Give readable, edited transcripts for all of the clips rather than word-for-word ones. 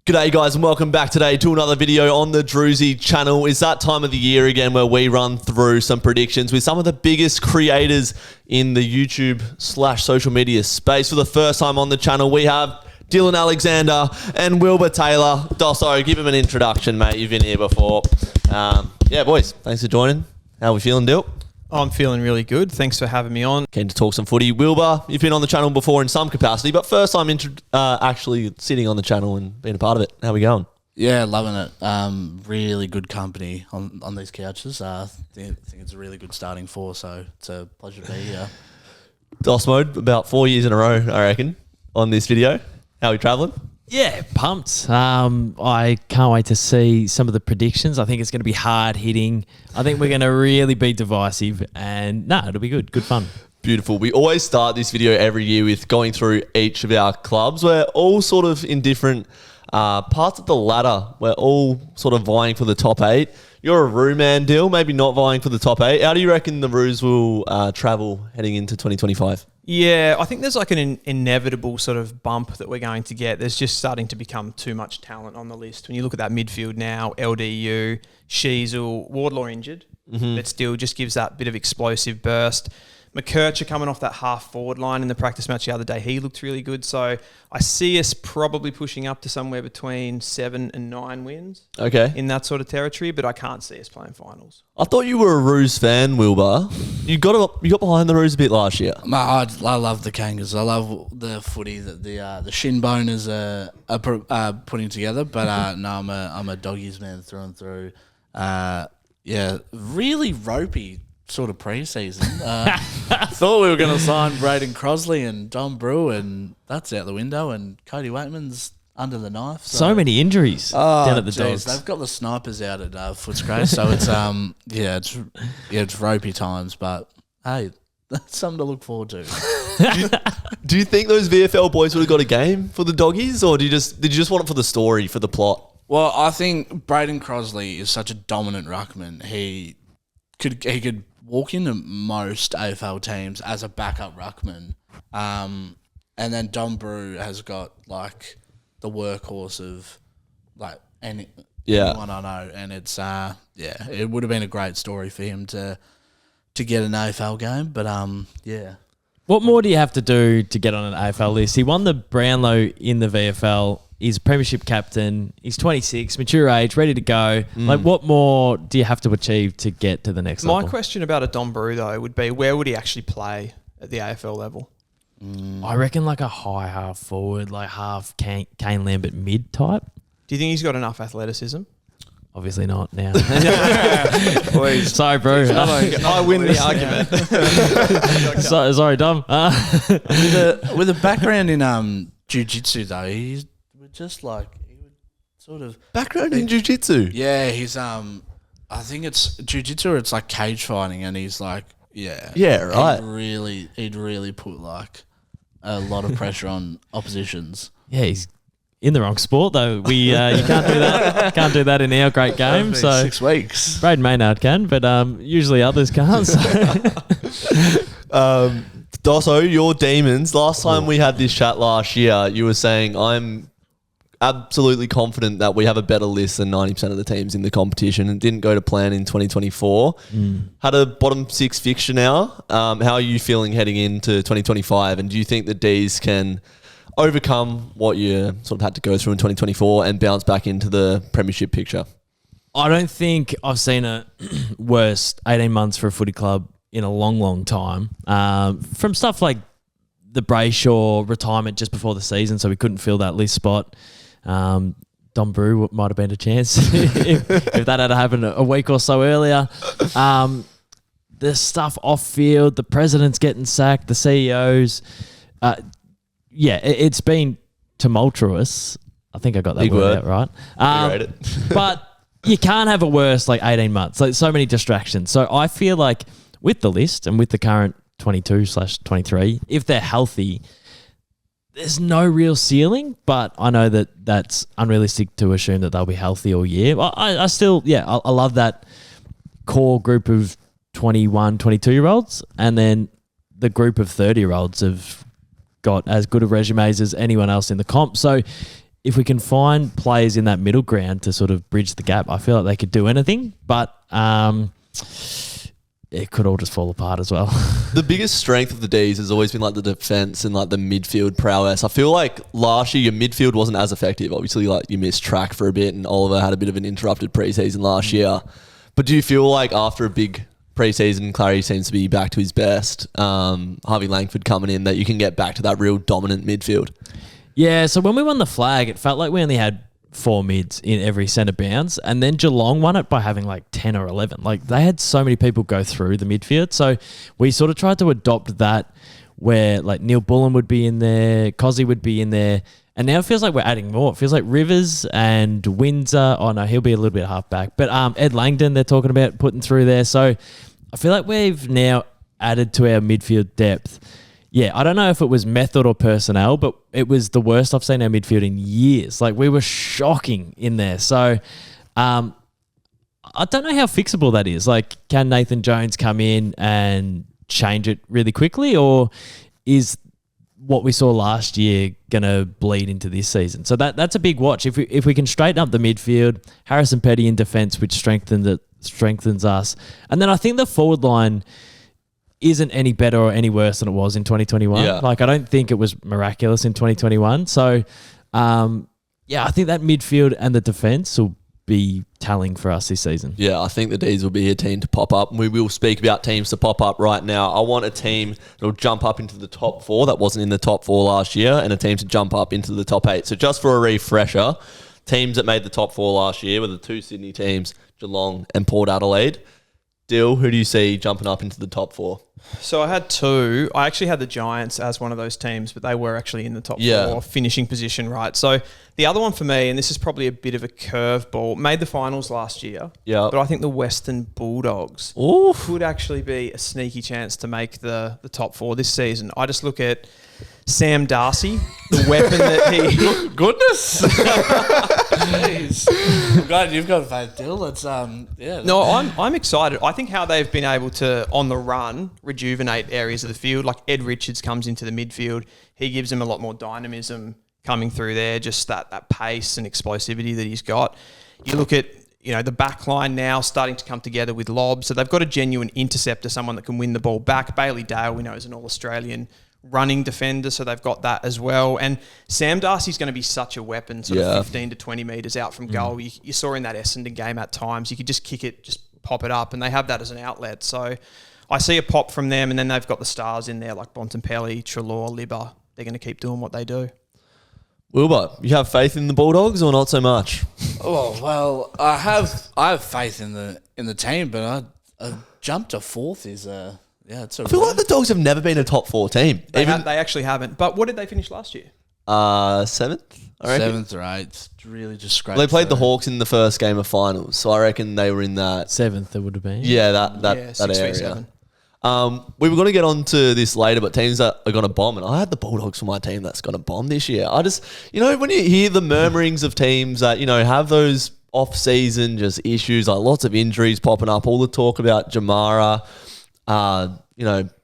G'day guys and welcome back today to another video on the Drewzy channel. It's that time of the year again where we run through some predictions with some of the biggest creators in the YouTube/social media space. For the first time on the channel, we have Dylan Alexander and Wilbur Taylor. Dosso, give him an introduction, mate. You've been here before. Yeah, boys, thanks for joining. How are we feeling, Dill? I'm feeling really good. Thanks for having me on. Keen to talk some footy. Wilbur, you've been on the channel before in some capacity, but first time actually sitting on the channel and being a part of it. How are we going? Yeah, loving it. Really good company on these couches. I think it's a really good starting four, so it's a pleasure to be here. DOS mode, about 4 years in a row, I reckon, on this video. How are we travelling? Yeah, pumped. I can't wait to see some of the predictions. I think it's going to be hard hitting. I think we're going to really be divisive, and it'll be good. Good fun. Beautiful. We always start this video every year with going through each of our clubs. We're all sort of in different parts of the ladder. We're all sort of vying for the top 8. You're a Roo man, Dill, maybe not vying for the top 8. How do you reckon the Roos will travel heading into 2025? Yeah, I think there's like an inevitable sort of bump that we're going to get. There's just starting to become too much talent on the list. When you look at that midfield now, LDU, Sheasel, Wardlaw injured, but still just gives that bit of explosive burst. McKercher coming off that half forward line in the practice match the other day, he looked really good. So I see us probably pushing up to somewhere between 7 and 9 wins. Okay. In that sort of territory, but I can't see us playing finals. I thought you were a Roos fan, Wilbur. You got behind the Roos a bit last year. I love the Kangas. I love the footy that the shin boners are putting together. But no, I'm a doggies man through and through. Yeah, really ropey sort of pre-season. Thought we were going to sign Braden Crosley and Dom Brew, and that's out the window, and Cody Waitman's under the knife. So many injuries down at the Dogs. They've got the snipers out at Footscray, so it's it's ropey times, but hey, that's something to look forward to. Do you think those VFL boys would have got a game for the Doggies, or did you just want it for the story, for the plot? Well, I think Braden Crosley is such a dominant ruckman. He could walk into most AFL teams as a backup ruckman. And then Dom Brew has got like the workhorse of like anyone I know. And it's it would have been a great story for him to get an AFL game. But yeah. What more do you have to do to get on an AFL list? He won the Brownlow in the VFL. He's premiership captain. He's 26, mature age, ready to go. Like, what more do you have to achieve to get to the next level? My question about a Dom Brew, though, would be where would he actually play at the AFL level? I reckon like a high half forward, like half Kane Lambert mid type. Do you think he's got enough athleticism? Obviously not now. Boys, sorry, bro. I win the argument. Sorry, Dom. With a background in jiu-jitsu, though, he's just like, he would sort of Background in jiu-jitsu? Yeah, he's I think it's jiu-jitsu or it's like cage fighting, and he's like, yeah, right. He'd really put like a lot of pressure on oppositions. Yeah, he's in the wrong sport though. You can't do that. Can't do that in our great game. So 6 weeks. Braden Maynard can, but usually others can't. So. Dosso, your Demons. Last time we had this chat last year, you were saying I'm absolutely confident that we have a better list than 90% of the teams in the competition, and didn't go to plan in 2024. Had a bottom 6 fixture now. How are you feeling heading into 2025? And do you think the D's can overcome what you sort of had to go through in 2024 and bounce back into the premiership picture? I don't think I've seen a worse 18 months for a footy club in a long, long time. From stuff like the Brayshaw retirement just before the season, so we couldn't fill that list spot. Dom Brew might have been a chance if that had happened a week or so earlier. The stuff off field, the president's getting sacked, the CEOs. It's been tumultuous. I think I got that word out right. But you can't have a worse 18 months. Like, so many distractions. So I feel like with the list and with the current 22/23, if they're healthy, there's no real ceiling, but I know that that's unrealistic to assume that they'll be healthy all year. I still, I love that core group of 21, 22-year-olds, and then the group of 30-year-olds have got as good of resumes as anyone else in the comp. So if we can find players in that middle ground to sort of bridge the gap, I feel like they could do anything. But it could all just fall apart as well. The biggest strength of the D's has always been like the defense and like the midfield prowess. I feel like last year your midfield wasn't as effective. Obviously, like you missed track for a bit, and Oliver had a bit of an interrupted preseason last year. But do you feel like after a big preseason, Clary seems to be back to his best, Harvey Langford coming in, that you can get back to that real dominant midfield? Yeah, so when we won the flag, it felt like we only had 4 mids in every centre bounce, and then Geelong won it by having like 10 or 11. Like they had so many people go through the midfield, so we sort of tried to adopt that where like Neil Bullen would be in there, Cozzy would be in there, and now it feels like we're adding more. It feels like Rivers and Windsor, oh no, he'll be a little bit half back, but Ed Langdon they're talking about putting through there, so I feel like we've now added to our midfield depth. Yeah, I don't know if it was method or personnel, but it was the worst I've seen our midfield in years. Like, we were shocking in there. So, I don't know how fixable that is. Like, can Nathan Jones come in and change it really quickly, or is what we saw last year going to bleed into this season? So that's a big watch. If we can straighten up the midfield, Harrison Petty in defence, which strengthens us. And then I think the forward line isn't any better or any worse than it was in 2021. Yeah. Like, I don't think it was miraculous in 2021. So, I think that midfield and the defence will be telling for us this season. Yeah, I think the D's will be a team to pop up. We will speak about teams to pop up right now. I want a team that will jump up into the top 4 that wasn't in the top 4 last year, and a team to jump up into the top 8. So just for a refresher, teams that made the top 4 last year were the 2 Sydney teams, Geelong and Port Adelaide. Dill, who do you see jumping up into the top 4? So I had 2. I actually had the Giants as one of those teams, but they were actually in the top 4 finishing position, right? So the other one for me, and this is probably a bit of a curveball, made the finals last year. Yeah. But I think the Western Bulldogs could actually be a sneaky chance to make the top 4 this season. I just look at Sam Darcy, the weapon that he... Goodness. Jeez. I'm glad you've got faith, Dill. It's No, I'm excited. I think how they've been able to, on the run, rejuvenate areas of the field. Like Ed Richards comes into the midfield. He gives them a lot more dynamism coming through there, just that pace and explosivity that he's got. You look at, the back line now starting to come together with Lob. So they've got a genuine interceptor, someone that can win the ball back. Bailey Dale, we know, is an All-Australian running defender, so they've got that as well. And Sam Darcy's going to be such a weapon, sort of 15 to 20 metres out from goal. You saw in that Essendon game at times, you could just kick it, just pop it up, and they have that as an outlet. So I see a pop from them, and then they've got the stars in there like Bontempelli, Treloar, Libba. They're going to keep doing what they do. Wilbur, you have faith in the Bulldogs or not so much? Oh well, I have faith in the team, but a jump to 4th is it's a. I feel like the Dogs have never been a top 4 team. They actually haven't. But what did they finish last year? 7th, I reckon. 7th or 8th. Really just scraped. They played the Hawks in the first game of finals, so I reckon they were in that 7th. It would have been. Yeah, that 6 area. 7. We were going to get on to this later, but teams that are going to bomb, and I had the Bulldogs for my team that's going to bomb this year. I just, when you hear the murmurings of teams that, have those off-season just issues, like lots of injuries popping up, all the talk about Jamara,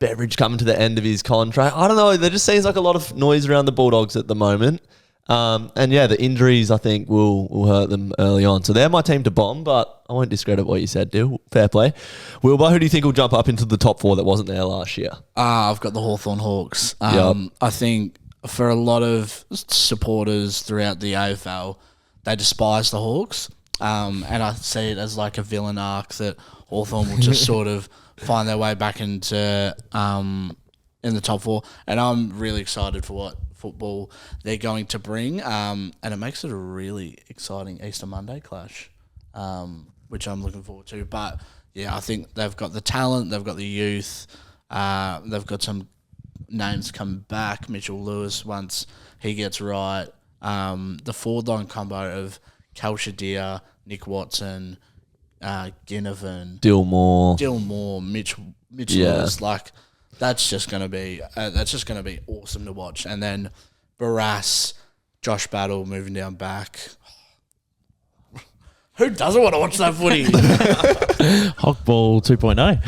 Beveridge coming to the end of his contract. I don't know. There just seems like a lot of noise around the Bulldogs at the moment. The injuries, I think, will hurt them early on. So they're my team to bomb, but I won't discredit what you said, Dill. Fair play. Wilbur, who do you think will jump up into the top 4 that wasn't there last year? I've got the Hawthorn Hawks. I think for a lot of supporters throughout the AFL, they despise the Hawks. And I see it as like a villain arc that Hawthorn will just sort of find their way back into in the top 4. And I'm really excited for what football they're going to bring, and it makes it a really exciting Easter Monday clash, which I'm looking forward to. But yeah, I think they've got the talent, they've got the youth, they've got some names come back. Mitchell Lewis, once he gets right, the forward line combo of Cal Shadir, Nick Watson, Ginnivan, Dillmore, Mitch Lewis, like. That's just gonna be awesome to watch. And then Barras, Josh Battle moving down back. Who doesn't want to watch that footy? Hockball 2.0.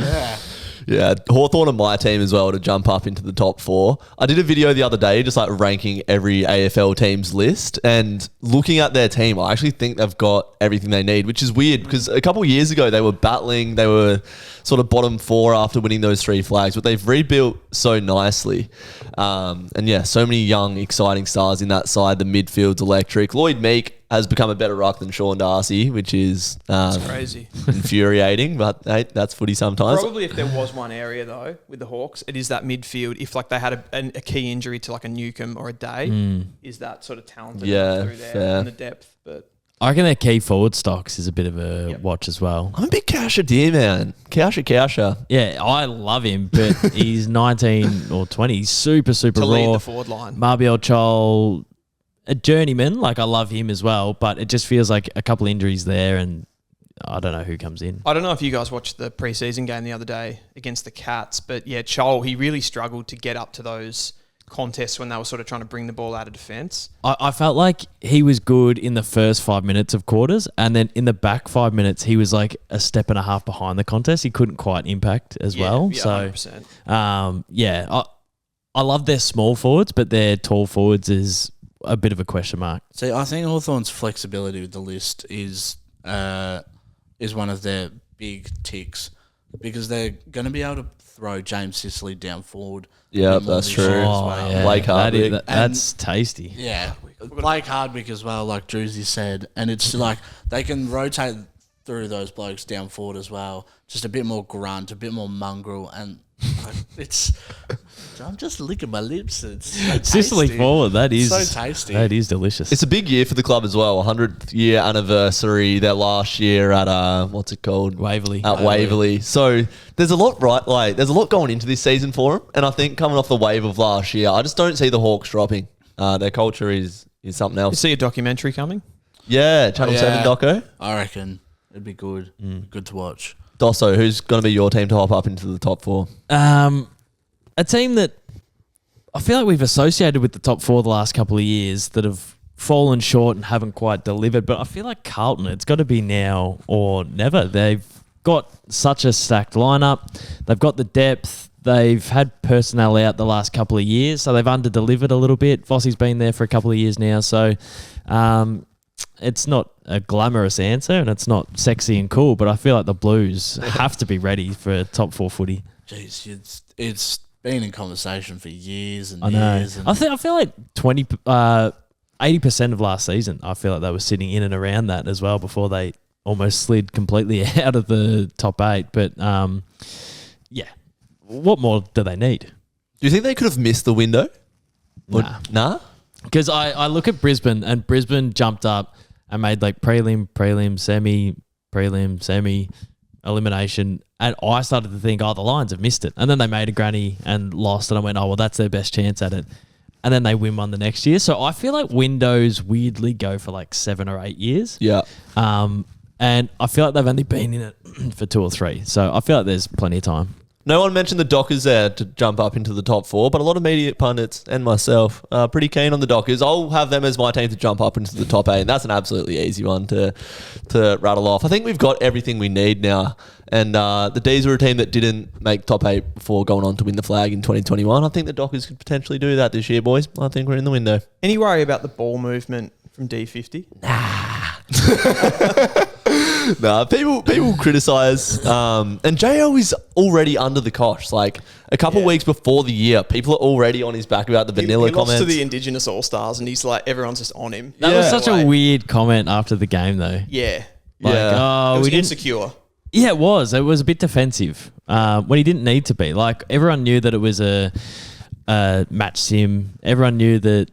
Yeah. Yeah, Hawthorn and my team as well to jump up into the top 4. I did a video the other day just like ranking every AFL team's list, and looking at their team, I actually think they've got everything they need, which is weird because a couple of years ago they were battling, they were sort of bottom 4 after winning those 3 flags, but they've rebuilt so nicely. And yeah, so many young, exciting stars in that side. The midfield's electric. Lloyd Meek has become a better ruck than Sean Darcy, which is crazy, infuriating. But hey, that's footy sometimes. Probably if there was one area though with the Hawks, it is that midfield. If like they had a key injury to like a Newcomb or a Day, is that sort of talented through there fair. and the depth. But I reckon their key forward stocks is a bit of a watch as well. I'm a big Kausha dear, man. Kausha. Yeah, I love him, but he's 19 or 20. He's super to raw. lead the forward line. Marbiel Chol, a journeyman. Like, I love him as well, but it just feels like a couple injuries there, and I don't know who comes in. I don't know if you guys watched the preseason game the other day against the Cats, but yeah, Chol, he really struggled to get up to those contests when they were sort of trying to bring the ball out of defence. I felt like he was good in the first 5 minutes of quarters, and then in the back 5 minutes, he was like a step and a half behind the contest. He couldn't quite impact as well. Yeah, so, 100%. I love their small forwards, but their tall forwards is a bit of a question mark. See, I think Hawthorn's flexibility with the list is one of their big ticks, because they're going to be able to throw James Sicily down forward. Yeah, that's true. Blake Hardwick. That's tasty. Yeah, Blake Hardwick as well, like Drewzy said. And it's like they can rotate through those blokes down forward as well. Just a bit more grunt, a bit more mongrel. And like, I'm just licking my lips. It's so Sicily tasty. forward, that is so tasty. That is delicious. It's a big year for the club as well. 100th year anniversary. Their last year at what's it called? Waverley. At Waverley. So there's a lot there's a lot going into this season for them. And I think coming off the wave of last year, I just don't see the Hawks dropping. Their culture is something You else. see a documentary coming? Yeah, Channel 7 doco. I reckon it'd be good. Good to watch. Dosso, who's going to be your team to hop up into the top 4? A team that I feel like we've associated with the top 4 the last couple of years that have fallen short and haven't quite delivered, but I feel like Carlton, it's got to be now or never. They've got such a stacked lineup. They've got the depth. They've had personnel out the last couple of years, so they've under-delivered a little bit. Vossi's been there for a couple of years now, so it's not a glamorous answer and it's not sexy and cool, but I feel like the Blues have to be ready for top 4 footy. Jeez, it's been in conversation for years and I know. years. And I feel like 80% of last season, I feel like they were sitting in and around that as well before they almost slid completely out of the top 8. But yeah, what more do they need? Do you think they could have missed the window? Nah. Because I look at Brisbane, and Brisbane jumped up and made like prelim, semi, elimination. And I started to think, the Lions have missed it. And then they made a granny and lost. And I went, well, that's their best chance at it. And then they win one the next year. So I feel like windows weirdly go for like 7 or 8 years. Yeah. And I feel like they've only been in it for 2 or 3. So I feel like there's plenty of time. No one mentioned the Dockers there to jump up into the top 4, but a lot of media pundits and myself are pretty keen on the Dockers. I'll have them as my team to jump up into the top 8, and that's an absolutely easy one to rattle off. I think we've got everything we need now, and the D's were a team that didn't make top 8 before going on to win the flag in 2021. I think the Dockers could potentially do that this year, boys. I think we're in the window. Any worry about the ball movement from D50? Nah, people criticise, and Jo is already under the cosh. Like a couple weeks before the year, people are already on his back about the vanilla he comments. lost to the Indigenous All-Stars, and he's like, everyone's just on him. That was such a weird comment after the game, though. Yeah. Like, Yeah. It was we didn't. insecure. Yeah, it was. It was a bit defensive when he didn't need to be. Like, everyone knew that it was a match sim. Everyone knew that.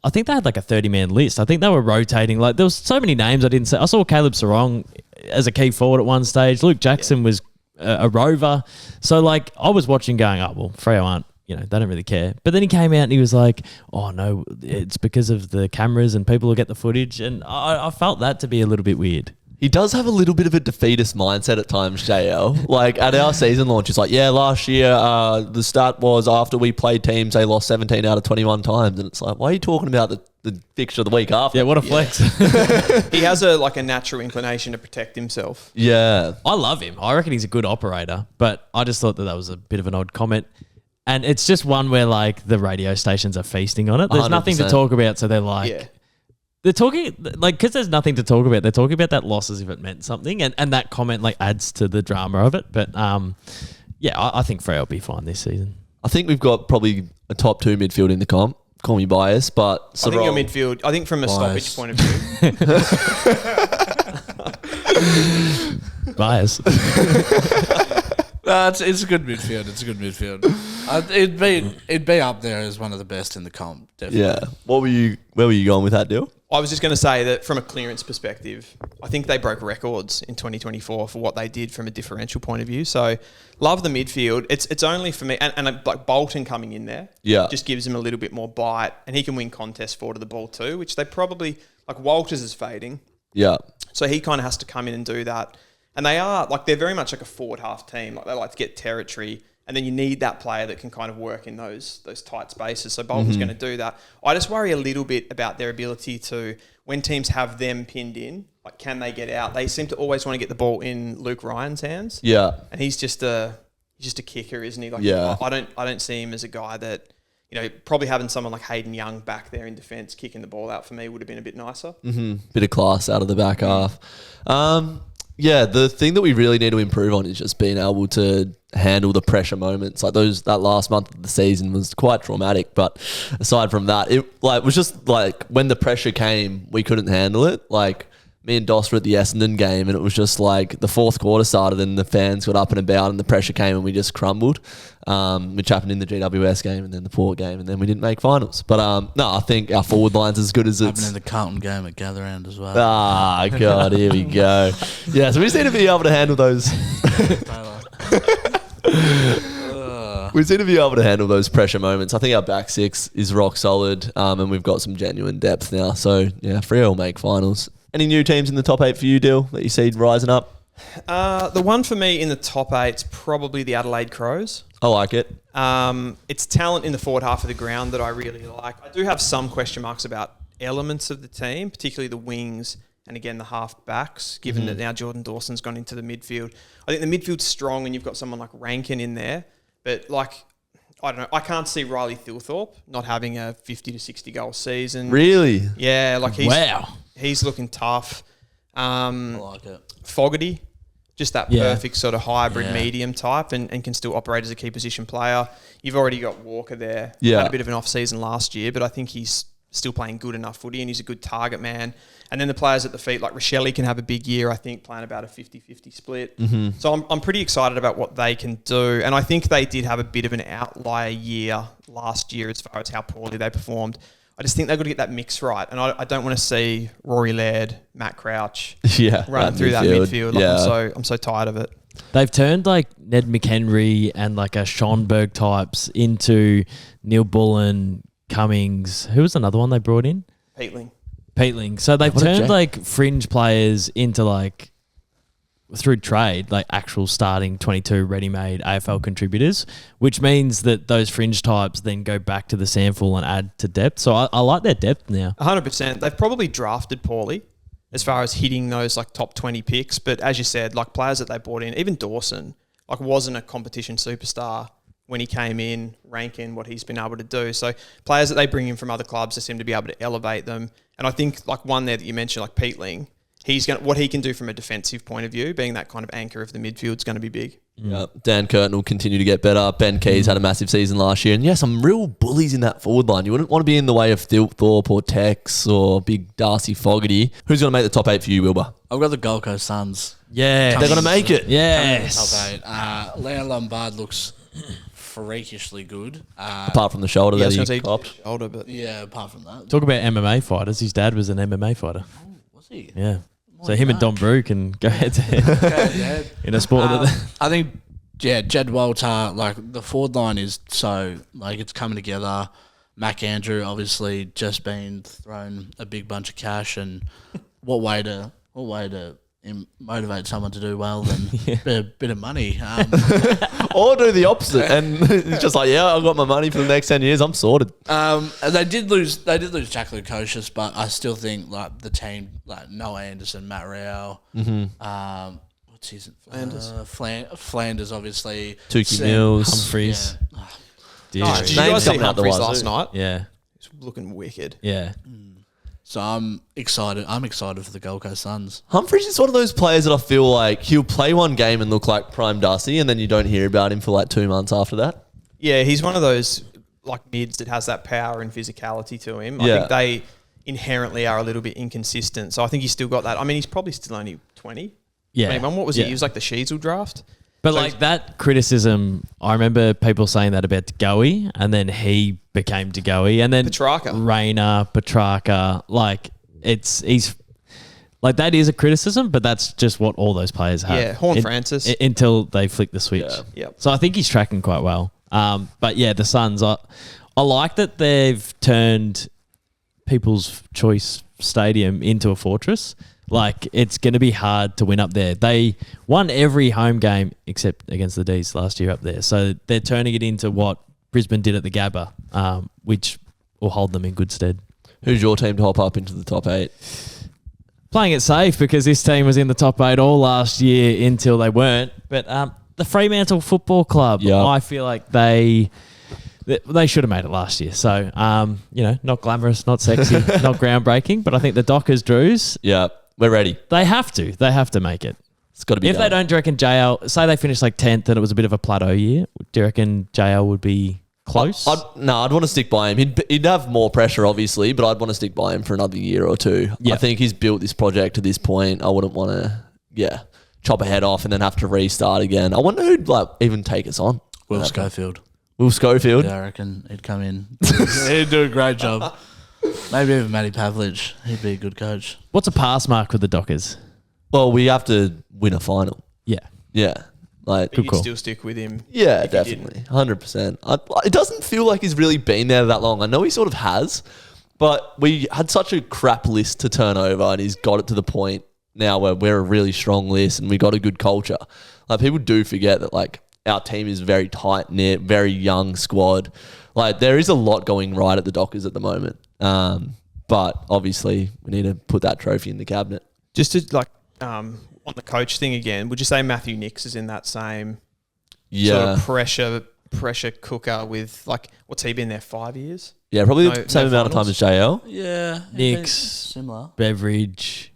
I think they had like a 30-man list. I think they were rotating. Like, there was so many names I didn't say. I saw Caleb Sarong as a key forward at one stage. Luke Jackson was a rover. So, like, I was watching going, well, Freo aren't, they don't really care. But then he came out and he was like, oh, no, it's because of the cameras and people will get the footage. And I felt that to be a little bit weird. He does have a little bit of a defeatist mindset at times, JL. Like at our season launch, it's like, last year the stat was after we played teams, they lost 17 out of 21 times. And it's like, why are you talking about the fixture the week after. Yeah, what a flex. He has a natural inclination to protect himself. Yeah. I love him. I reckon he's a good operator, but I just thought that was a bit of an odd comment. And it's just one where like the radio stations are feasting on it. There's nothing to 100%. talk about, so they're like... Yeah. They're talking, like, because there's nothing to talk about, they're talking about that loss as if it meant something, and that comment, like, adds to the drama of it. But, yeah, I think Freo will be fine this season. I think we've got probably a top 2 midfield in the comp. Call me biased, but... I think your midfield, I think from a stoppage point of view. Bias. It's a good midfield. It's a good midfield. It'd be up there as one of the best in the comp, definitely. Yeah. Where were you going with that deal? I was just going to say that from a clearance perspective, I think they broke records in 2024 for what they did from a differential point of view. So, love the midfield. It's only for me, and like Bolton coming in there, just gives him a little bit more bite, and he can win contests forward to the ball too, which they probably, like Walters is fading. Yeah. So he kind of has to come in and do that. And they are, like, they're very much like a forward half team. Like, they like to get territory, and then you need that player that can kind of work in those tight spaces. So Bolton's going to do that. I just worry a little bit about their ability to, when teams have them pinned in, like, can they get out? They seem to always want to get the ball in Luke Ryan's hands. Yeah. And he's just a kicker, isn't he? Like, Yeah. I don't see him as a guy that, probably having someone like Hayden Young back there in defence kicking the ball out for me would have been a bit nicer. Bit of class out of the back half. Yeah, the thing that we really need to improve on is just being able to handle the pressure moments. Like that last month of the season was quite traumatic. But aside from that, it was just like when the pressure came, we couldn't handle it. Like me and Doss were at the Essendon game, and it was just like the fourth quarter started and the fans got up and about and the pressure came and we just crumbled, which happened in the GWS game and then the Port game, and then we didn't make finals. But no, I think our forward line's as good as Happened it's... in the Carlton game at Gatherround as well. Ah, God, here we go. Yeah, so we just need to be able to handle those... We seem to be able to handle those pressure moments. I think our back six is rock solid, and we've got some genuine depth now. So, yeah, Freo will make finals. Any new teams in the top 8 for you, Dill, that you see rising up? The one for me in the top 8 is probably the Adelaide Crows. I like it. It's talent in the forward half of the ground that I really like. I do have some question marks about elements of the team, particularly the wings and, again, the half backs, given that now Jordan Dawson's gone into the midfield. I think the midfield's strong and you've got someone like Rankin in there. But, like, I don't know. I can't see Riley Thilthorpe not having a 50 to 60 goal season. Really? Yeah, like Wow. He's looking tough. I like it. Fogarty, just that perfect sort of hybrid medium type and can still operate as a key position player. You've already got Walker there. Yeah. Had a bit of an off-season last year, but I think he's still playing good enough footy and he's a good target man. And then the players at the feet, like Rochelle can have a big year, I think, playing about a 50-50 split. So I'm pretty excited about what they can do. And I think they did have a bit of an outlier year last year as far as how poorly they performed. I just think they've got to get that mix right. And I don't want to see Rory Laird, Matt Crouch running through that midfield. Like, I'm so tired of it. They've turned like Ned McHenry and like a Schonberg types into Neil Bullen, Cummings. Who was another one they brought in? Peatling. So they've turned like fringe players into like, through trade, like actual starting 22 ready-made AFL contributors, which means that those fringe types then go back to the sample and add to depth. So I like their depth now. 100%. They've probably drafted poorly as far as hitting those like top 20 picks. But as you said, like players that they brought in, even Dawson, like wasn't a competition superstar when he came in, ranking what he's been able to do. So players that they bring in from other clubs, they seem to be able to elevate them. And I think like one there that you mentioned, like Peatling, what he can do from a defensive point of view, being that kind of anchor of the midfield, is going to be big. Yeah, Dan Curtin will continue to get better. Ben Keys had a massive season last year. And yeah, some real bullies in that forward line. You wouldn't want to be in the way of Thilthorpe or Tex or big Darcy Fogarty. Who's going to make the top 8 for you, Wilbur? I've got the Gold Coast Suns. Yeah. They're going to make it. Yes. Top 8. Leon Lombard looks freakishly good. Apart from the shoulder that he copped. Yeah, apart from that. Talk about MMA fighters. His dad was an MMA fighter. Oh, was he? Yeah. So him and Don Brew can go head to head in a sport. I think, Jed Walter, like the forward line is so, like it's coming together. Mac Andrew obviously just been thrown a big bunch of cash, and what way to motivate someone to do well than bit of money. Or do the opposite, and it's just like, yeah, I've got my money for the next 10 years. I'm sorted. And they did lose Jack Lukosius, but I still think like the team, like Noah Anderson, Matt Rao, what's his Flanders, obviously, Tukey Mills, Humphreys. Yeah. Did you guys see Humphreys last night? Yeah, He's looking wicked. yeah. So I'm excited. I'm excited for the Gold Coast Suns. Humphreys is one of those players that I feel like he'll play one game and look like prime Dusty, and then you don't hear about him for like 2 months after that. Yeah, he's one of those like mids that has that power and physicality to him. I Yeah. think they inherently are a little bit inconsistent. So I think he's still got that. I mean, he's probably still only 20. Yeah. 21. What was he? He was like the Sheasel draft. But So like that criticism, I remember people saying that about DeGoey, and then he became DeGoey, and then Petrarca. Rayner, Petrarca, like he's like that is a criticism, but that's just what all those players have. Yeah, Horn Francis. Until they flick the switch. Yeah. Yep. So I think he's tracking quite well. But yeah, the Suns, I like that they've turned People's Choice Stadium into a fortress. Like, it's going to be hard to win up there. They won every home game except against the D's last year up there. So they're turning it into what Brisbane did at the Gabba, which will hold them in good stead. Who's your team to hop up into the top 8? Playing it safe because this team was in the top 8 all last year until they weren't. But the Fremantle Football Club, Yep. I feel like they should have made it last year. So, not glamorous, not sexy, not groundbreaking. But I think the Dockers, Drews, Yeah, we're ready. they have to make it. It's got to be If done. they don't, do you reckon JL, say they finished like 10th and it was a bit of a plateau year, do you reckon JL would be close? I'd want to stick by him. He'd have more pressure, obviously, but I'd want to stick by him for another year or two. Yeah. I think he's built this project to this point. I wouldn't want to, chop a head off and then have to restart again. I wonder who'd even take us on. Will Schofield. Will Schofield? Yeah, I reckon he'd come in. He'd do a great job. Maybe even Matty Pavlich. He'd be a good coach. What's a pass mark with the Dockers? Well, we have to win a final. Yeah. Yeah. Like, But you'd call. still stick with him. yeah, if you definitely. 100%. It doesn't feel like he's really been there that long. I know he sort of has, but we had such a crap list to turn over, and he's got it to the point now where we're a really strong list and we got a good culture. Like, people do forget that, like, our team is very tight-knit, very young squad. Like, there is a lot going right at the Dockers at the moment. But obviously we need to put that trophy in the cabinet. Just to on the coach thing again, would you say Matthew Nix is in that same sort of pressure cooker with, like, what's he been there, 5 years? Yeah, probably No- the same no amount of time finals? as JL. Yeah. Nix, Similar. Beveridge,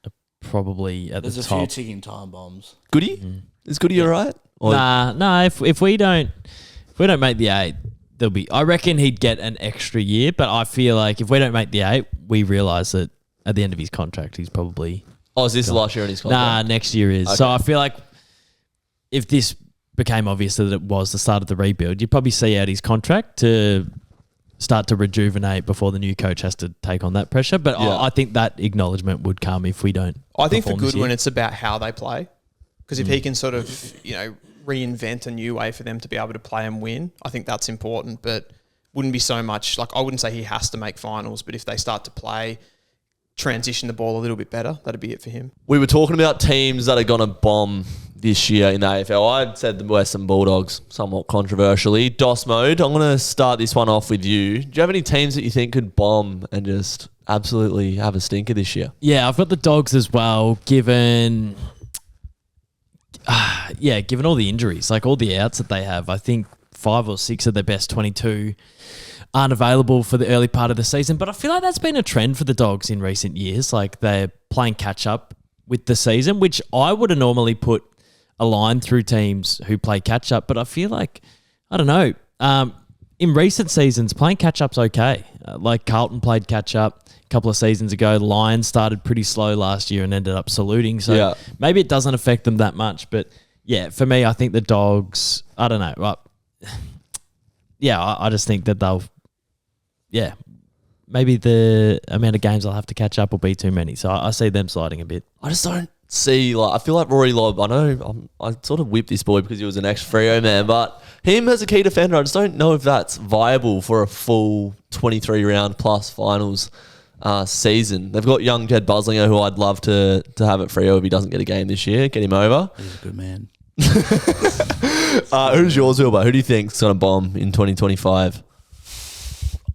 are probably at There's the a few top. ticking time bombs. Goody? Is Goody all right? Or- Nah. If we don't make the 8, there'll be. I reckon he'd get an extra year, but I feel like if we don't make the 8, we realise that at the end of his contract, he's probably Oh, is this the last year in his contract? next year is. Okay. So I feel like if this became obvious that it was the start of the rebuild, you'd probably see out his contract to start to rejuvenate before the new coach has to take on that pressure. But Yeah. I think that acknowledgement would come if we don't. I think for perform this Goodwin, year. it's about how they play. Because if he can sort of, reinvent a new way for them to be able to play and win, I think that's important. But wouldn't be so much, like, I wouldn't say he has to make finals, but if they start to play, transition the ball a little bit better, that'd be it for him. We were talking about teams that are going to bomb this year in the AFL. I said the Western Bulldogs, somewhat controversially. DOS mode, I'm going to start this one off with you. Do you have any teams that you think could bomb and just absolutely have a stinker this year? Yeah, I've got the Dogs as well, given all the injuries, like all the outs that they have. I think 5 or 6 of their best 22 aren't available for the early part of the season. But I feel like that's been a trend for the Dogs in recent years. Like, they're playing catch up with the season, which I would have normally put a line through teams who play catch up. But I feel like, I don't know, in recent seasons, playing catch up's okay. Like, Carlton played catch up a couple of seasons ago. Lions started pretty slow last year and ended up saluting. So maybe it doesn't affect them that much. But yeah, for me, I think the Dogs, I don't know. I just think that they'll, maybe the amount of games I'll have to catch up will be too many. So I see them sliding a bit. I just don't see, I feel like Rory Lobb, I know I sort of whipped this boy because he was an ex-Freo man, but him as a key defender, I just don't know if that's viable for a full 23 round plus finals season. They've got young Jed Buslinger, who I'd love to have at Freo if he doesn't get a game this year. Get him over. He's a good man. Who's yours, Wilbur? Who do you think's going to bomb in 2025?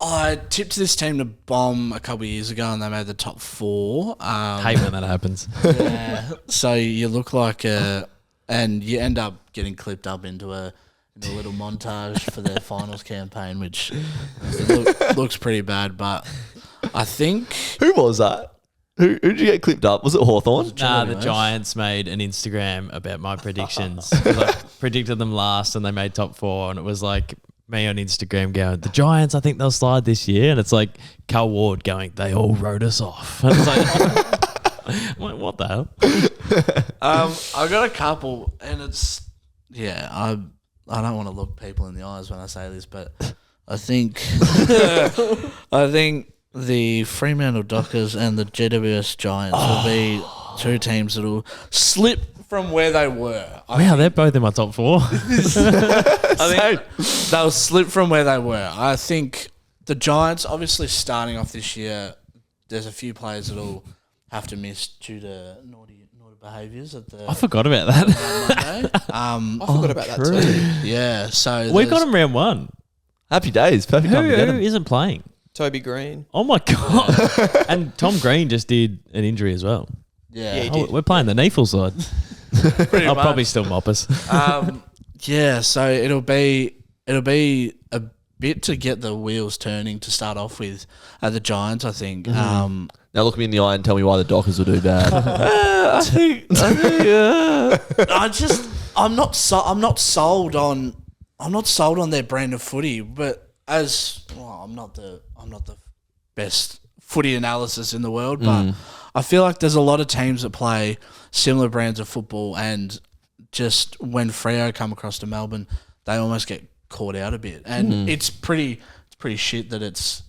I tipped this team to bomb a couple of years ago, and they made the top 4. Hate when that happens. Yeah. So you look like and you end up getting clipped up into a little montage for their finals campaign, which looks pretty bad. But I think Who was that? Who did you get clipped up? Was it Hawthorn? Nah, the Giants made an Instagram about my predictions. I predicted them last and they made top 4, and it was like me on Instagram going, the Giants, I think they'll slide this year. And it's like Cal Ward going, they all wrote us off. And it's like, I'm like, what the hell? I got a couple, and it's I don't want to look people in the eyes when I say this, but I think the Fremantle Dockers and the GWS Giants will be 2 teams that will slip from where they were. Wow, they're both in my top 4. I think they'll slip from where they were. I think the Giants, obviously starting off this year, there's a few players that'll have to miss due to naughty behaviours at the. I forgot about that. Monday. I forgot about that too. Yeah, so We got them round 1. Happy days. Perfect time to get Who him. isn't playing? Toby Green. Oh my God. And Tom Green just did an injury as well. Yeah, he Oh, did. we're playing the Neefel side. pretty I'll much. probably still mop us. Yeah, so it'll be a bit to get the wheels turning to start off with at the Giants, I think. Now look me in the eye and tell me why the Dockers will do bad. I'm not sold on their brand of footy, but I'm not the best footy analysis in the world, but I feel like there's a lot of teams that play similar brands of football, and just when Freo come across to Melbourne, they almost get caught out a bit, and it's pretty shit that it's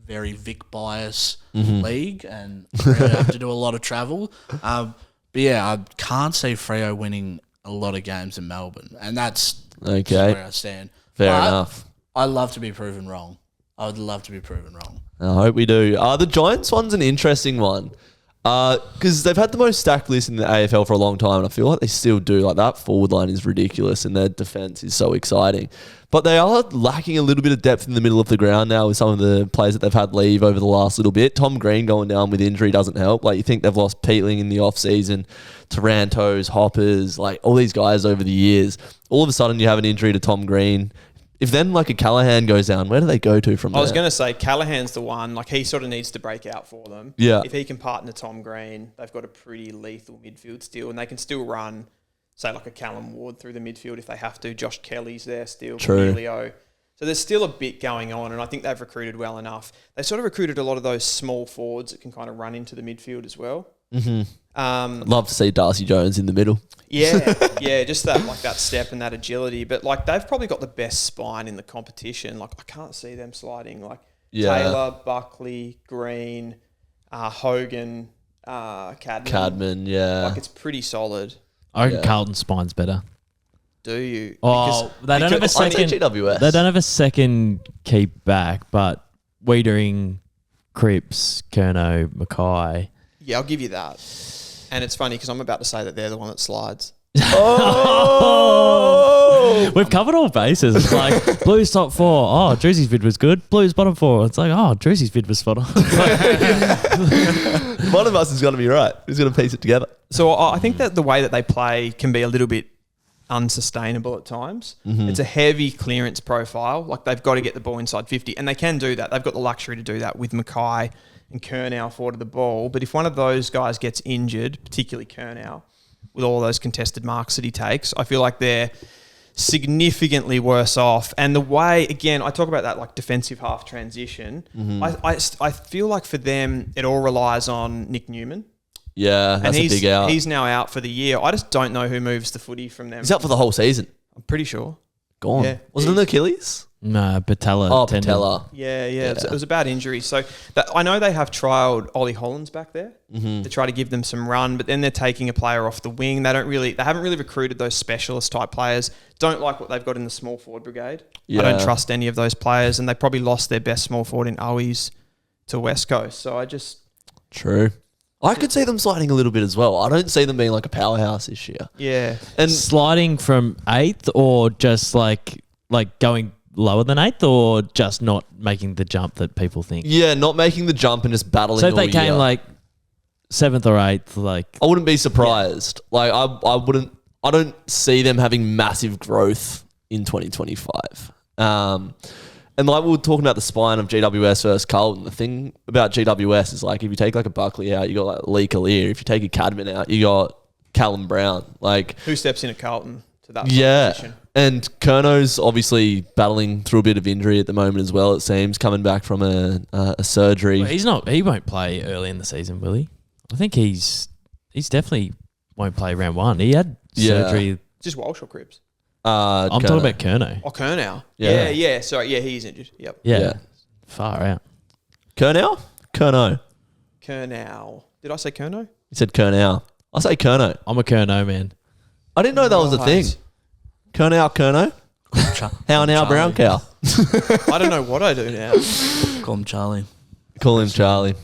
very Vic bias league, and Freo have to do a lot of travel. But yeah, I can't see Freo winning a lot of games in Melbourne, and that's Okay. where I stand. Fair But enough. I love to be proven wrong. I would love to be proven wrong. I hope we do. The Giants one's an interesting one because they've had the most stacked list in the AFL for a long time, and I feel like they still do. Like, that forward line is ridiculous, and their defense is so exciting. But they are lacking a little bit of depth in the middle of the ground now with some of the players that they've had leave over the last little bit. Tom Green going down with injury doesn't help. Like, you think they've lost Peatling in the off-season, Tarantos, Hoppers, like all these guys over the years. All of a sudden you have an injury to Tom Green. If then like a Callahan goes down, where do they go to from there? I was going to say Callahan's the one. Like, he sort of needs to break out for them. Yeah. If he can partner Tom Green, they've got a pretty lethal midfield still, and they can still run, say, like a Callum Ward through the midfield if they have to. Josh Kelly's there still. True. Emilio. So there's still a bit going on, and I think they've recruited well enough. They sort of recruited a lot of those small forwards that can kind of run into the midfield as well. I'd love to see Darcy Jones in the middle. Yeah, just that step and that agility. But like, they've probably got the best spine in the competition. Like, I can't see them sliding. Like, Yeah. Taylor, Buckley, Green, Hogan, Cadman, yeah. Like, it's pretty solid. I reckon Yeah. Carlton's spine's better. Do you? Oh, they don't have a I think second. GWS. They don't have a second keep back, but Wiedering, Cripps, Kerno, Mackay. Yeah, I'll give you that. And it's funny because I'm about to say that they're the one that slides. We've covered all bases. It's like Blues top 4. Oh, Drewzy's vid was good. Blues bottom 4. It's like, oh, Drewzy's vid was spot on. One of us is going to be right. Who's going to piece it together? So I think that the way that they play can be a little bit unsustainable at times. It's a heavy clearance profile. Like, they've got to get the ball inside 50, and they can do that. They've got the luxury to do that with Mackay and Kernow forward of the ball. But if one of those guys gets injured, particularly Kernow, with all those contested marks that he takes, I feel like they're significantly worse off. And the way, again, I talk about that like defensive half transition. I feel like for them, it all relies on Nick Newman. Yeah, that's a big out. He's now out for the year. I just don't know who moves the footy from them. He's out for the whole season. I'm pretty sure. Gone. Yeah. Was it an Achilles? No, Patella. Oh, tendon. Patella. Yeah. It was a bad injury. So I know they have trialled Ollie Hollands back there to try to give them some run, but then they're taking a player off the wing. They haven't really recruited those specialist type players. Don't like what they've got in the small forward brigade. Yeah. I don't trust any of those players, and they probably lost their best small forward in Owies to West Coast. So I just... True. I could see them sliding a little bit as well. I don't see them being like a powerhouse this year. Yeah. And sliding from 8th or just like going lower than 8th or just not making the jump that people think? Yeah, not making the jump and just battling. So if they came year. like 7th or 8th, like... I wouldn't be surprised. Yeah. Like I don't see them having massive growth in 2025. And like we were talking about the spine of GWS versus Carlton, the thing about GWS is like if you take like a Buckley out, you got like Lee Kalir. If you take a Cadman out, you got Callum Brown. Like who steps in at Carlton to that position? And Curno's obviously battling through a bit of injury at the moment as well, it seems, coming back from a surgery. Well, he won't play early in the season, will he? I think he's definitely won't play round 1. He had surgery. Just Walsh or Cripps? I'm talking about Curnow. Oh, Curnow. Yeah. Yeah. Sorry. Yeah, he's injured. Yep. Yeah. Far out. Curnow? Curnow. Did I say Curnow? You said Curnow. I say Curnow. I'm a Curnow man. I didn't know that was a thing. Curnow. How now, brown cow? I don't know what I do now. Call him Charlie. Call him Charlie.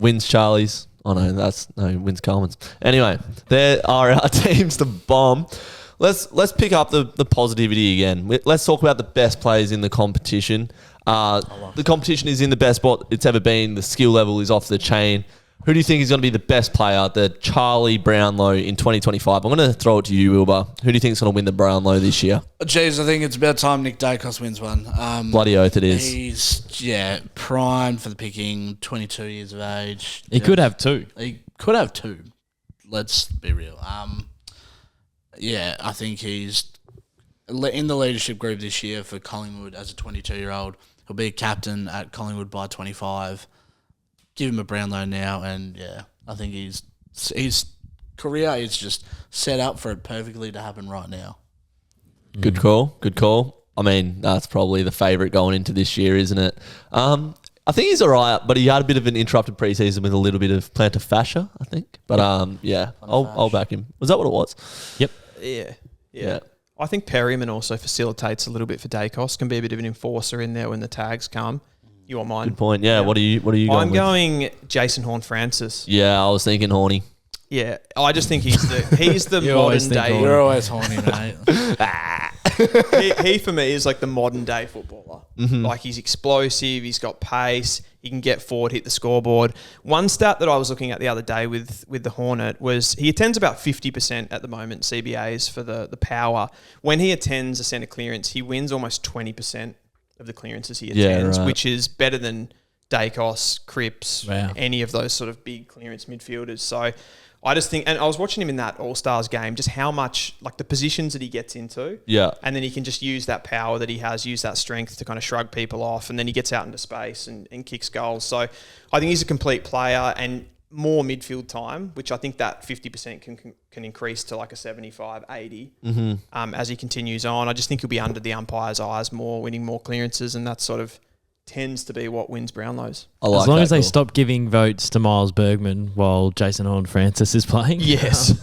Wins Charlies. Oh no, wins Coleman's. Anyway, there are our teams to bomb. Let's pick up the positivity again. Let's talk about the best players in the competition. The competition is in the best spot it's ever been. The skill level is off the chain. Who do you think is going to be the best player, the Charlie Brownlow in 2025? I'm going to throw it to you, Wilbur. Who do you think is going to win the Brownlow this year? Jeez, I think it's about time Nick Dacos wins one. Bloody oath it is. He's, primed for the picking, 22 years of age. He could have 2. He could have 2. Let's be real. I think he's in the leadership group this year for Collingwood as a 22-year-old. He'll be a captain at Collingwood by 25. Give him a Brownlow now, and I think his career is just set up for it perfectly to happen right now. Good call. I mean, that's probably the favourite going into this year, isn't it? I think he's all right, but he had a bit of an interrupted preseason with a little bit of plantar fascia, I think. But I'll back him. Was that what it was? Yep. Yeah. I think Perryman also facilitates a little bit for Dacos. Can be a bit of an enforcer in there when the tags come. You want mine? Good point. Yeah. What are you going I'm with? going Jason Horne-Francis. Yeah, I was thinking Horny. Yeah, I just think he's the modern day. You're always horny, mate. he for me is like the modern day footballer. Mm-hmm. Like he's explosive, he's got pace, he can get forward, hit the scoreboard. One stat that I was looking at the other day with the Hornet was he attends about 50% at the moment CBAs for the power. When he attends a centre clearance, he wins almost 20% of the clearances he attends, which is better than Dacos, Cripps, any of those sort of big clearance midfielders. So I just think, and I was watching him in that All-Stars game, just how much, like the positions that he gets into. Yeah. And then he can just use that power that he has, use that strength to kind of shrug people off. And then he gets out into space and kicks goals. So I think he's a complete player and more midfield time, which I think that 50% can increase to like a 75, 80 as he continues on. I just think he'll be under the umpire's eyes more, winning more clearances, and that sort of tends to be what wins Brownlows. As long as they stop giving votes to Miles Bergman while Jason Horne-Francis is playing. Yes.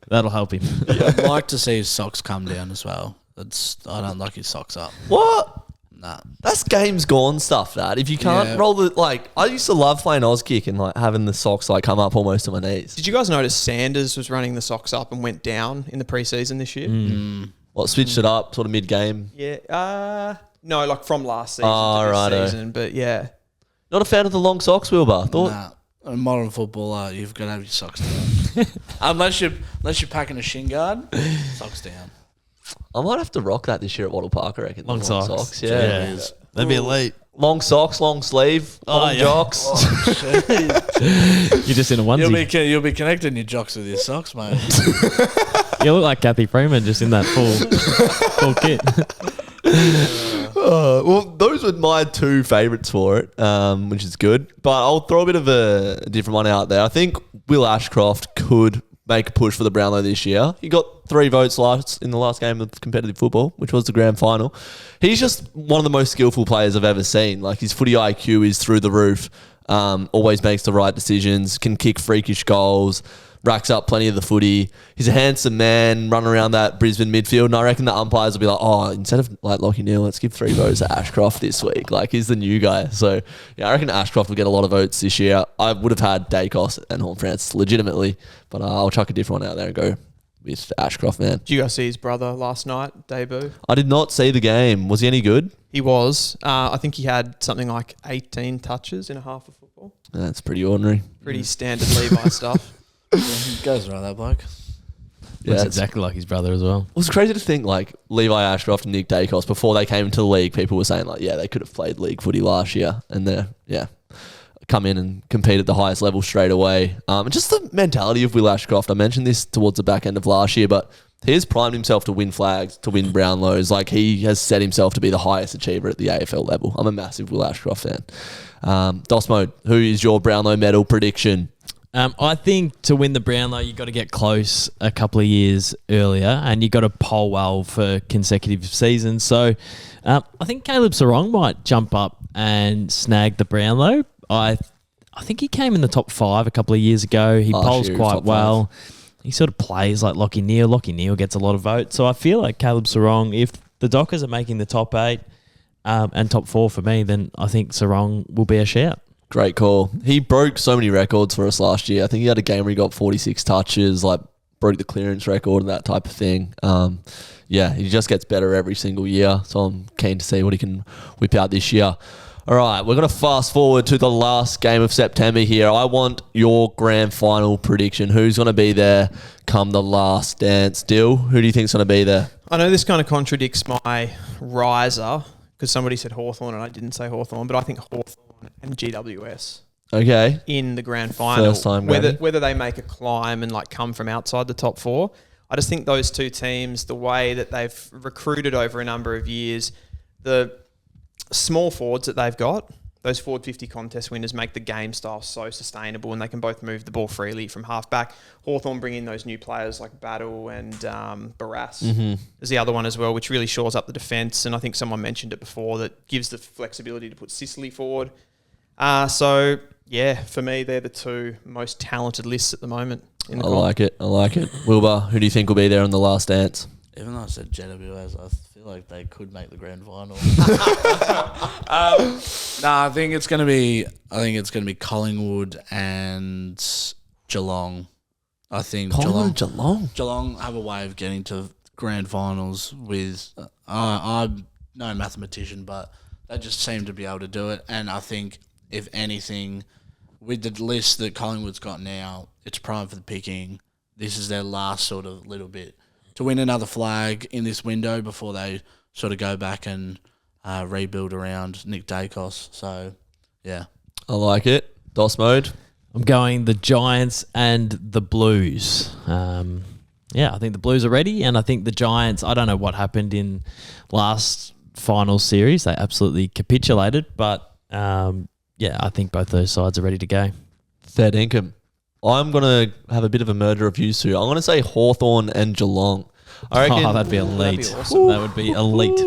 That'll help him. I'd like to see his socks come down as well. I don't like his socks up. What? Nah. That's games gone stuff, that. If you can't roll the, like, I used to love playing Auskick and like having the socks like come up almost to my knees. Did you guys notice Sanders was running the socks up and went down in the preseason this year? What, switched it up sort of mid-game? Yeah. No, like from last season to this season, but yeah. Not a fan of the long socks, Wilbur? Nah. A modern footballer, you've got to have your socks down. unless you're packing a shin guard, socks down. I might have to rock that this year at Wattle Park, I reckon. Long socks. Yeah. That'd be elite. Long socks, long sleeve, long jocks. You're just in a onesie. You'll be connecting your jocks with your socks, mate. You look like Kathy Freeman just in that full kit. Well, those were my two favourites for it, which is good. But I'll throw a bit of a different one out there. I think Will Ashcroft could make a push for the Brownlow this year. He got 3 votes in the last game of competitive football, which was the grand final. He's just one of the most skillful players I've ever seen. Like, his footy IQ is through the roof. always makes the right decisions, can kick freakish goals, racks up plenty of the footy. He's a handsome man running around that Brisbane midfield, and I reckon the umpires will be like, oh, instead of like Lachie Neale, let's give 3 votes to Ashcroft this week. Like, he's the new guy. So, yeah, I reckon Ashcroft will get a lot of votes this year. I would have had Dacos and Horn-Francis legitimately, but I'll chuck a different one out there and go with Ashcroft, man. Did you guys see his brother last night, debut? I did not see the game. Was he any good? He was. I think he had something like 18 touches in a half of football. That's pretty ordinary. Pretty standard Levi stuff. He goes around that bloke. Yeah, Looks exactly like his brother as well. It was crazy to think like Levi Ashcroft and Nick Dacos before they came into the league, people were saying like, yeah, they could have played league footy last year, and they're come in and compete at the highest level straight away. And just the mentality of Will Ashcroft. I mentioned this towards the back end of last year, but he has primed himself to win flags, to win Brownlows. Like, he has set himself to be the highest achiever at the AFL level. I'm a massive Will Ashcroft fan. Dosmo, who is your Brownlow medal prediction? I think to win the Brownlow, you got to get close a couple of years earlier, and you got to poll well for consecutive seasons. So I think Caleb Sarong might jump up and snag the Brownlow. I think he came in the top 5 a couple of years ago. He polls quite well. He sort of plays like Lachie Neale. Lachie Neale gets a lot of votes. So I feel like Caleb Sarong, if the Dockers are making the top 8 and top 4 for me, then I think Sarong will be a shout. Great call. He broke so many records for us last year. I think he had a game where he got 46 touches, like broke the clearance record and that type of thing. Yeah, he just gets better every single year. So I'm keen to see what he can whip out this year. All right, we're going to fast forward to the last game of September here. I want your grand final prediction. Who's going to be there come the last dance? Dill, who do you think's going to be there? I know this kind of contradicts my riser because somebody said Hawthorn and I didn't say Hawthorn, but I think Hawthorn and GWS. Okay. In the grand final. First time whether they make a climb and like come from outside the top 4. I just think those two teams, the way that they've recruited over a number of years, the small forwards that they've got, those forward 50 contest winners make the game style so sustainable, and they can both move the ball freely from half back. Hawthorn bring in those new players like Battle and Barras is the other one as well, which really shores up the defence. And I think someone mentioned it before, that gives the flexibility to put Sicily forward. So, yeah, for me, they're the two most talented lists at the moment. I like it. Wilbur, who do you think will be there on the last dance? Even though I said GWS, I feel like they could make the grand final. I think it's gonna be Collingwood and Geelong. I think Geelong have a way of getting to grand finals with. I'm no mathematician, but they just seem to be able to do it. And I think, if anything, with the list that Collingwood's got now, it's prime for the picking. This is their last sort of little bit to win another flag in this window before they sort of go back and rebuild around Nick Dacos. So, yeah. I like it. DOS mode. I'm going the Giants and the Blues. I think the Blues are ready, and I think the Giants, I don't know what happened in last final series. They absolutely capitulated, but I think both those sides are ready to go. Third income. I'm going to have a bit of a murder of you two. I'm going to say Hawthorn and Geelong. I reckon that'd be elite. That'd be awesome. That would be elite.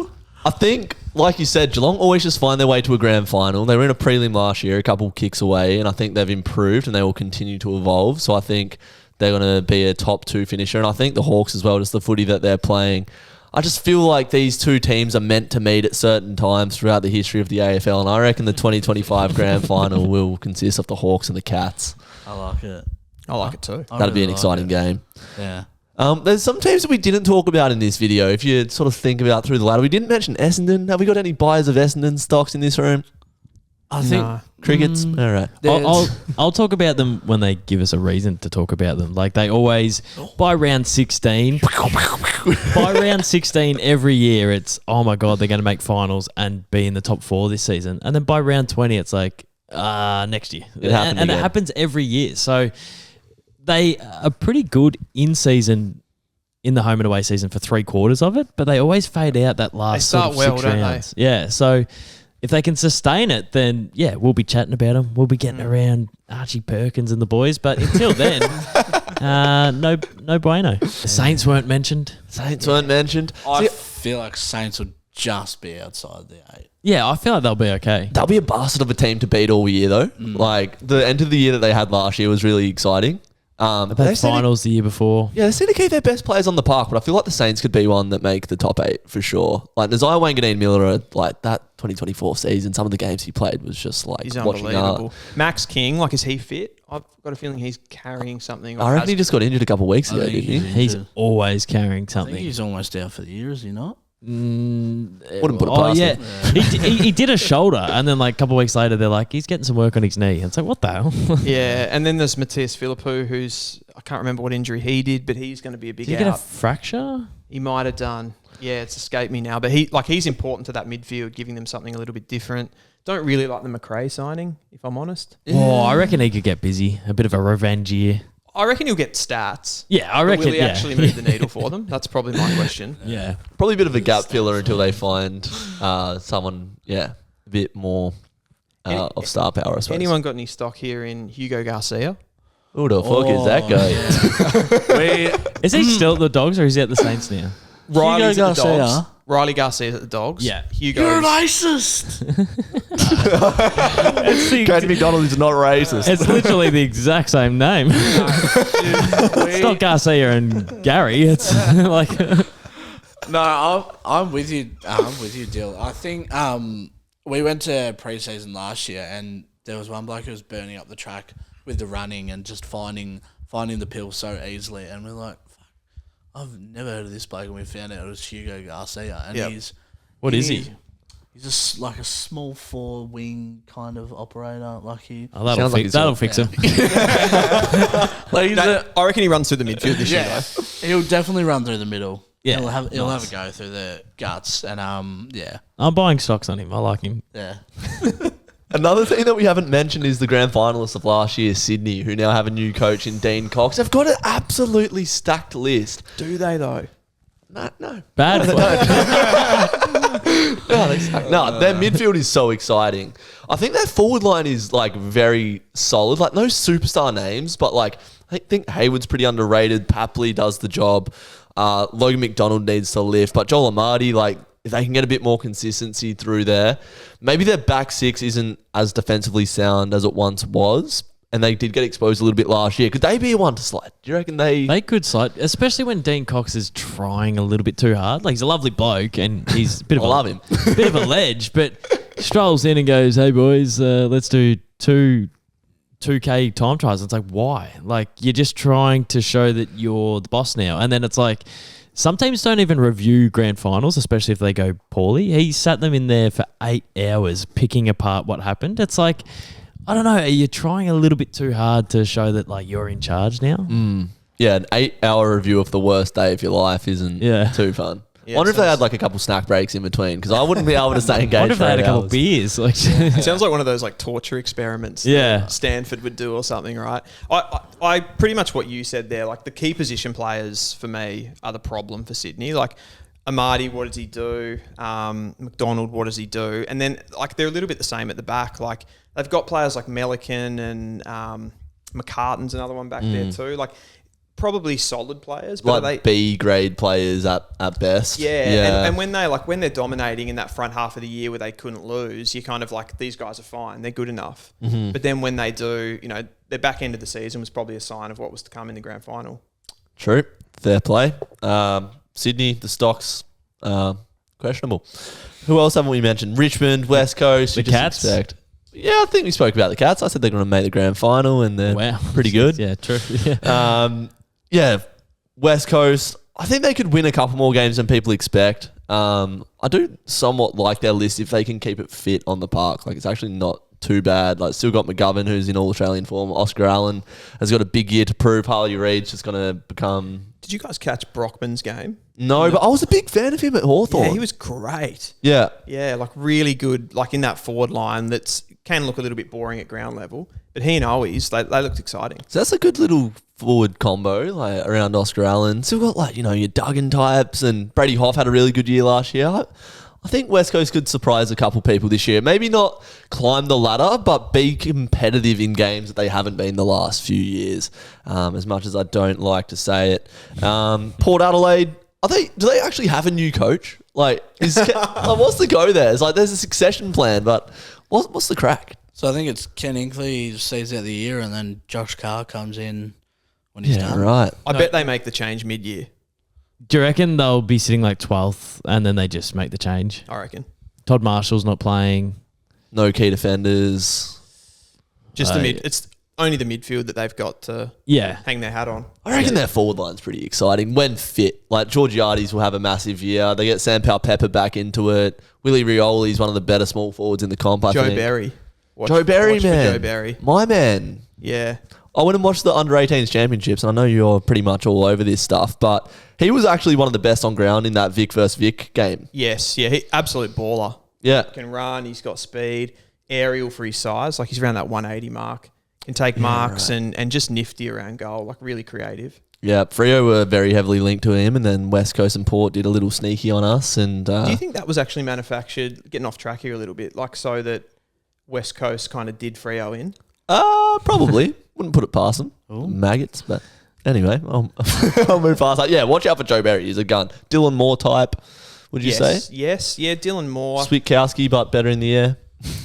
I think, like you said, Geelong always just find their way to a grand final. They were in a prelim last year, a couple kicks away, and I think they've improved and they will continue to evolve. So I think they're going to be a top 2 finisher. And I think the Hawks as well, just the footy that they're playing. I just feel like these two teams are meant to meet at certain times throughout the history of the AFL. And I reckon the 2025 grand final will consist of the Hawks and the Cats. I like it. I like it too. That'd be an exciting game. Yeah. There's some teams that we didn't talk about in this video. If you sort of think about through the ladder, we didn't mention Essendon. Have we got any buyers of Essendon stocks in this room? I think Crickets. All right. I'll talk about them when they give us a reason to talk about them. Like, they always, by round 16, every year, it's, oh my God, they're going to make finals and be in the top 4 this season. And then by round 20, it's like, next year. It happens every year. So they are pretty good in season, in the home and away season for 3/4 of it, but they always fade out that last. They start well, don't rounds. Yeah, so if they can sustain it, then we'll be chatting about them. We'll be getting around Archie Perkins and the boys, but until then, no bueno. The Saints weren't mentioned. I feel like Saints would just be outside the 8. Yeah, I feel like they'll be okay. They'll be a bastard of a team to beat all year, though. Like, the end of the year that they had last year was really exciting. They had finals the year before. Yeah, they seem to keep their best players on the park, but I feel like the Saints could be one that make the top 8 for sure. Like, Nazai Wanganeen-Miller, like, that 2024 season, some of the games he played was just, like, He's watching unbelievable. Max King, like, is he fit? I've got a feeling he's carrying something. I reckon he just got injured a couple of weeks ago, I think didn't he? He's always carrying I something. think he's almost out for the year, is he not? Wouldn't put it past him. He did a shoulder, and then like a couple of weeks later, they're like, he's getting some work on his knee. And it's like, what the hell? Yeah, and then there's Matthias Philippou, who's, I can't remember what injury he did, but he's going to be a big Did he out. get a fracture? He might have done. Yeah, it's escaped me now, but he's important to that midfield, giving them something a little bit different. Don't really like the McRae signing, if I'm honest. Oh, I reckon he could get busy. A bit of a revenge year. I reckon he'll get stats. Yeah, I But reckon. will he yeah. actually move the needle for them? That's probably my question. Yeah. Probably a bit of a gap filler until they find someone, a bit more of star power, I suppose. Anyone got any stock here in Hugo Garcia? Who the fuck is that guy? Is he still at the Dogs, or is he at the Saints now? Riley's at the Garcia. Dogs. Riley Garcia's at the Dogs. Yeah. Hugo. You're racist. Caden MacDonald is not racist. It's literally the exact same name. It's not Garcia and Gary. It's like No, I'm with you. I'm with you, Dill. I think we went to pre-season last year, and there was one bloke who was burning up the track with the running and just finding the pill so easily, and we're like, fuck, I've never heard of this bloke, and we found out it was Hugo Garcia, and Yep. What is he? He's just like a small 4-wing kind of operator, like he. Oh, that'll Sounds like fix he's him. Like he's I reckon he runs through the midfield this year. yeah, Though. he'll definitely run through the middle. Yeah, he'll have nice. a go through the guts, and yeah. I'm buying stocks on him. I like him. Another thing that we haven't mentioned is the grand finalists of last year, Sydney, who now have a new coach in Dean Cox. They've got an absolutely stacked list. Do they though? No. Bad. No, their midfield is so exciting. I think their forward line is like very solid. Like no superstar names, but like I think Hayward's pretty underrated. Papley does the job. Logan McDonald needs to lift, but Joel Amadi, like if they can get a bit more consistency through there, maybe their back six isn't as defensively sound as it once was. And they did get exposed a little bit last year. Could they be a one to slide? Do you reckon they They could slide, especially when Dean Cox is trying a little bit too hard. Like he's a lovely bloke and he's a bit of I love him. bit of a ledge, but strolls in and goes, "Hey boys, let's do 2K time trials." It's like, why? Like you're just trying to show that you're the boss now, and then it's like some teams don't even review grand finals, especially if they go poorly. He sat them in there for 8 hours picking apart what happened. It's like, I don't know. Are you trying a little bit too hard to show that like you're in charge now? Yeah, an 8-hour review of the worst day of your life isn't too fun. Yeah, Wonder if they sounds- had like a couple snack breaks in between, because I wouldn't be able to stay engaged. I wonder if they had a for 8 couple hours. beers. Like, It sounds like one of those like torture experiments Yeah. that Stanford would do or something, right? I pretty much what you said there, like the key position players for me are the problem for Sydney. Like Amadi, what does he do? McDonald, what does he do? And then like they're a little bit the same at the back. Like they've got players like Melican and McCartan's another one back there too. Like probably solid players, but Like are they B grade players at best. Yeah. And when they're dominating in that front half of the year where they couldn't lose, you're kind of like, these guys are fine, they're good enough. But then when they do, you know, their back end of the season was probably a sign of what was to come in the grand final. True. Fair play. Sydney, the stocks, questionable. Who else haven't we mentioned? Richmond, West Coast. The you just Cats? expect. Yeah, I think we spoke about the Cats. I said they're going to make the grand final, and they're pretty good. Yeah, true. Yeah. Yeah, West Coast. I think they could win a couple more games than people expect. I do somewhat like their list if they can keep it fit on the park. Like it's actually not too bad. Like still got McGovern, who's in all Australian form. Oscar Allen has got a big year to prove. Harley Reid's just going to become. Did you guys catch Brockman's game? No, but I was a big fan of him at Hawthorn. Yeah, he was great. Yeah. Yeah, like really good, like in that forward line that's can look a little bit boring at ground level. But he and Owies, they looked exciting. So that's a good little forward combo like around Oscar Allen. Still got like, you know, your Duggan types, and Brady Hoff had a really good year last year. I think West Coast could surprise a couple people this year. Maybe not climb the ladder, but be competitive in games that they haven't been the last few years. As much as I don't like to say it. Port Adelaide, do they actually have a new coach? Like, what's the go there? It's like there's a succession plan, but what's the crack? So I think it's Ken Inkley stays out the year, and then Josh Carr comes in when he's done. Right. I bet they make the change mid-year. Do you reckon they'll be sitting like 12th and then they just make the change? I reckon. Todd Marshall's not playing. No key defenders. Just the mid. It's only the midfield that they've got to hang their hat on. I reckon their forward line's pretty exciting when fit. Like Georgiades will have a massive year. They get Sam Powell-Pepper back into it. Willie Rioli's one of the better small forwards in the comp, I think. Joe Berry. Joe Berry, man. Joe Berry. My man. Yeah. I went and watched the under-18s championships, and I know you're pretty much all over this stuff, but he was actually one of the best on ground in that Vic versus Vic game. Yes, yeah, absolute baller. Yeah. Can run, he's got speed, aerial for his size, like he's around that 180 mark. Can take marks and just nifty around goal, like really creative. Yeah, Freo were very heavily linked to him, and then West Coast and Port did a little sneaky on us. And do you think that was actually manufactured, getting off track here a little bit, like so that West Coast kind of did Freo in? Probably. Wouldn't put it past them. Ooh. Maggots, but anyway, I'll move past that. Yeah, watch out for Joe Berry. He's a gun. Dylan Moore type, would you say? Yes, yeah, Dylan Moore. Switkowski, but better in the air.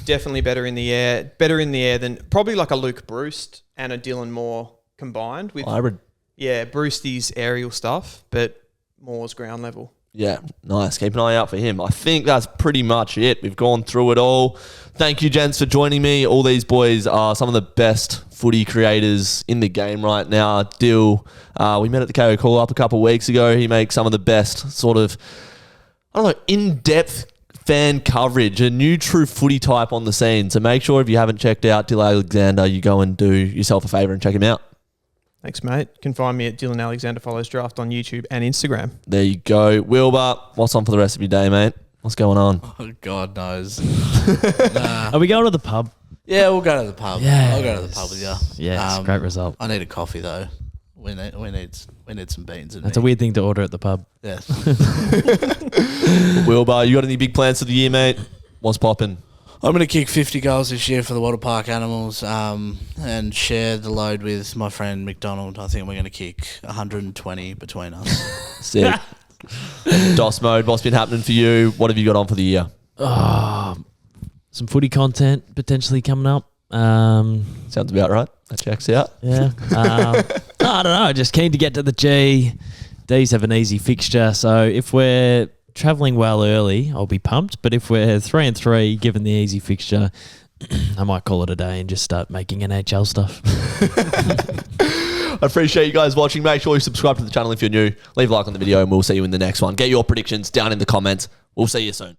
Definitely better in the air. Better in the air than probably like a Luke Bruce and a Dylan Moore combined with hybrid. Yeah, Brewsty's aerial stuff, but Moore's ground level. Yeah, nice. Keep an eye out for him. I think that's pretty much it. We've gone through it all. Thank you, gents, for joining me. All these boys are some of the best footy creators in the game right now. Dill, we met at the KO Call Up a couple of weeks ago. He makes some of the best sort of, in-depth fan coverage, a new true footy type on the scene. So make sure if you haven't checked out Dill Alexander, you go and do yourself a favour and check him out. Thanks, mate. You can find me at Dylan Alexander Follows Draft on YouTube and Instagram. There you go. Wilbur, what's on for the rest of your day, mate? What's going on? Oh, God knows. Are we going to the pub? Yeah, we'll go to the pub. Yeah, I'll go to the pub with you. Yeah, it's a great result. I need a coffee though. We need some beans. That's a weird thing to order at the pub. Yeah. Wilbur, you got any big plans for the year, mate? What's popping? I'm going to kick 50 goals this year for the Water Park Animals and share the load with my friend MacDonald. I think we're going to kick 120 between us. Sick. DOS mode, what's been happening for you? What have you got on for the year? Some footy content potentially coming up. Sounds about right. That checks out. Yeah. I don't know. Just keen to get to the G. D's have an easy fixture. So if we're travelling well early, I'll be pumped. But if we're 3-3, given the easy fixture, I might call it a day and just start making NHL stuff. I appreciate you guys watching. Make sure you subscribe to the channel if you're new. Leave a like on the video and we'll see you in the next one. Get your predictions down in the comments. We'll see you soon.